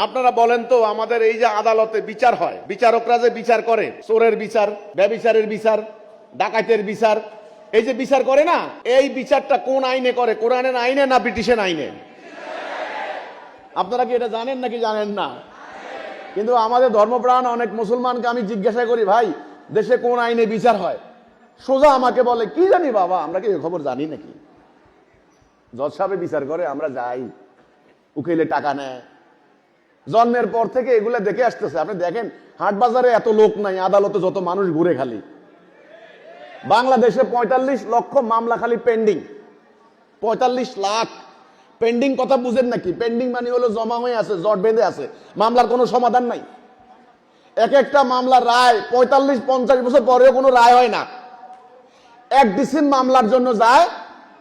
আপনারা বলেন তো, আমাদের এই যে আদালতে বিচার হয়, বিচারকরা যে বিচার করে, চোরের বিচার, ব্যভিচারের বিচার, ডাকাতের বিচার, এই যে বিচার করে না, এই বিচারটা কোন আইনে করে? কোরআনের আইনে না ব্রিটিশের আইনে? আপনারা কি এটা জানেন নাকি জানেন না? কিন্তু আমাদের ধর্মপ্রাণ অনেক মুসলমানকে আমি জিজ্ঞাসা করি, ভাই দেশে কোন আইনে বিচার হয়? সোজা আমাকে বলে, কি জানি বাবা, আমরা কি খবর জানি নাকি? জজ সাহেব বিচার করে, আমরা যাই, উকিলে টাকা নেয়। জন্মের পর থেকে এগুলা দেখে আসতেছে। আপনি দেখেন, হাট বাজারে এত লোক নাই, আদালতে যত মানুষ ঘুরে খালি। বাংলাদেশে ৪৫ লক্ষ মামলা খালি পেন্ডিং। ৪৫ লাখ পেন্ডিং। কথা বুঝেন নাকি? পেন্ডিং মানে হলো জমা হয়ে আছে, জট বেঁধে আছে, মামলার কোনো সমাধান নাই। এক একটা মামলার রায় ৪৫-৫০ বছর পরেও কোনো রায় হয় না। এক ডিসিম মামলার জন্য যায়,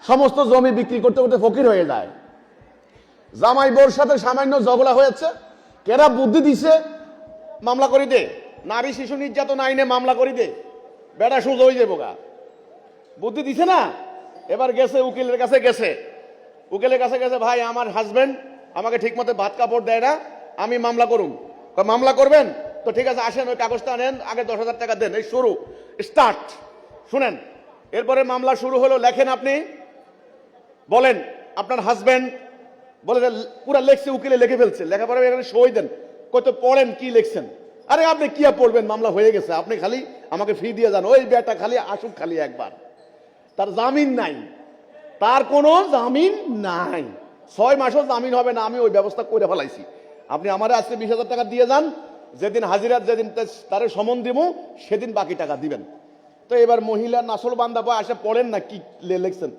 সমস্ত জমি বিক্রি করতে করতে ফকির হয়ে যায়। জামাই বোর সাথে সামান্য ঝগড়া হয়েছে, কেরা বুদ্ধি দিছে, মামলা করি দে। নারী শিশু নির্যাতন আইনে মামলা করি দে, বেটা সুজ হয়ে যাবো গা। বুদ্ধি দিছে না? এবার গেছে উকিলের কাছে, উকিলের কাছে গেছে, ভাই আমার হাজবেন্ড আমাকে ঠিক মতো ভাত কাপড় দেয় না, আমি মামলা করুন। মামলা করবেন তো ঠিক আছে, আসেন, ওই কাগজটা নেন, আগে ১০,০০০ টাকা দেন। এই শুরু, স্টার্ট। শুনেন, এরপরে মামলা শুরু হলো। লেখেন, আপনি বলেন আপনার হাজবেন্ড, বলে পুরা লেখছে, উকিলে লিখে ফেলছে, লেখাপড়া এখানে সই দেন। কত পড়েন কি লিখছেন? আরে আপনি কি পড়বেন, মামলা হয়ে গেছে, আপনি খালি আমাকে ফি দিয়ে যান। ওই বেটা খালি আসুক, খালি একবার। তার জামিন নাই, তার কোনো জামিন নাই, ৬ মাসও জামিন হবে না। আমি ওই ব্যবস্থা করে ফেলাইছি, আপনি আমারে আজকে ২০,০০০ টাকা দিয়ে যান, যেদিন হাজিরা, যেদিন তার সমন দিব, সেদিন বাকি টাকা দিবেন। তো এবার মহিলা নাসল বান্দা বয় আসে, পড়েন না কি লিখছেন।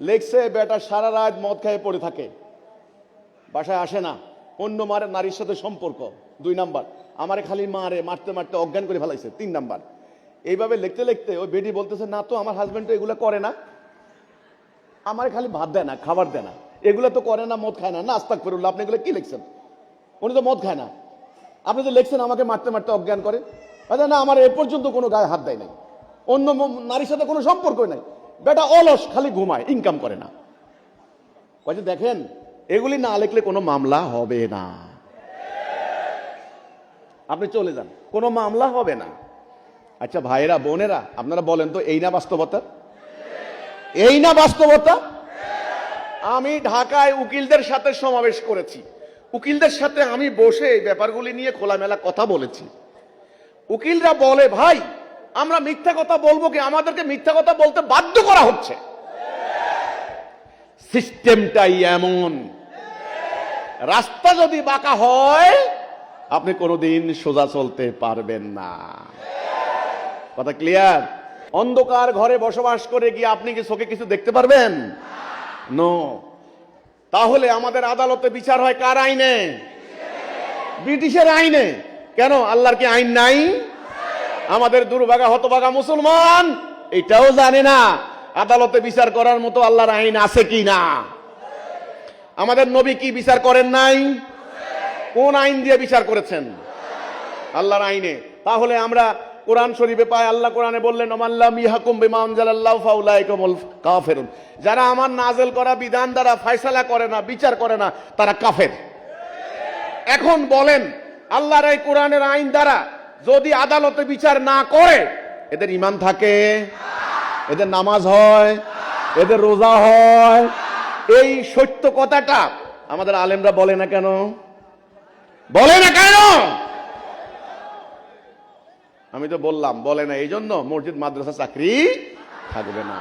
লেখছে, বেটা সারা রাত মদ খেয়ে পড়ে থাকে, বাসায় আসে না, অন্য নারীর সাথে সম্পর্ক। ২ নাম্বার, আমারে খালি মারতে মারতে অজ্ঞান করে ফেলাইছে। ৩ নাম্বার। এইভাবে লিখতে লিখতে ওই বেটি বলতেছে, না তো আমার হাজবেন্ড তো এগুলো করে না, আমারে খালি ভাত দেয় না, খাবার দেয় না, এগুলো তো করে না, মদ খায় না। না, আস্তাগফিরুল্লাহ, আপনি এগুলো কি লিখছেন? উনি তো মদ খায় না, আপনি তো লিখছেন আমাকে মারতে মারতে অজ্ঞান করে। আচ্ছা না, আমার এ পর্যন্ত কোনো গায়ে হাত দেয় নাই, অন্য নারীর সাথে কোনো সম্পর্ক নাই, বেটা অলস, খালি ঘুমায়, ইনকাম করে না। কয়েছে দেখেন, এগুলি না লিখলে কোনো মামলা হবে না। আপনি চলে যান, কোনো মামলা হবে না। আচ্ছা ভাইয়েরা, বোনেরা, আপনারা বলেন তো, এই না বাস্তবতা? এই না বাস্তবতা? আমি ঢাকায় উকিলদের সাথে সমাবেশ করেছি, উকিলদের সাথে আমি বসে এই ব্যাপারগুলি নিয়ে খোলামেলা কথা বলেছি। উকিলরা বলে, ভাই আমরা মিথ্যা কথা বলবো কি, আমাদেরকে মিথ্যা কথা বলতে বাধ্য করা হচ্ছে। সিস্টেমটাই এমন। রাস্তা যদি বাঁকা হয়, আপনি কোনোদিন সোজা চলতে পারবেন না। কথা ক্লিয়ার? অন্ধকার ঘরে বসবাস করে গিয়ে আপনি কি চোখে কিছু দেখতে পারবেন? নো। তাহলে আমাদের আদালতে বিচার হয় কার আইনে? ব্রিটিশের আইনে। কেন, আল্লাহর কি আইন নাই? আমাদের দুর্ভাগা হতভাগা মুসলমান এটাও জানে না আদালতে বিচার করার মতো আল্লাহর আইন আছে কি না। আমাদের নবী কি বিচার করেন নাই? কোন আইন দিয়ে বিচার করেছেন? আল্লাহর আইনে। তাহলে আমরা কোরআন শরীফে পাই, আল্লাহ কোরআনে বললেন, ওমাল্লাম ইয়াহকুম বিমা আনজালাল্লাহু ফাউলাইকা হুমুল কাফিরুন। যারা আমার নাযিল করা বিধান দ্বারা ফয়সালা করে না, বিচার করে না, তারা কাফের। এখন বলেন, আল্লাহর এই কোরআনের আইন দ্বারা যদি আদালতে বিচার না করে, এদের ঈমান থাকে? এদের নামাজ হয়? এদের রোজা হয়? এই সত্য কথাটা আমাদের আলেমরা বলে না কেন? বলে না কেন? আমি তো বললাম বলে না, এই জন্য মসজিদ মাদ্রাসা চাকরি থাকবে না।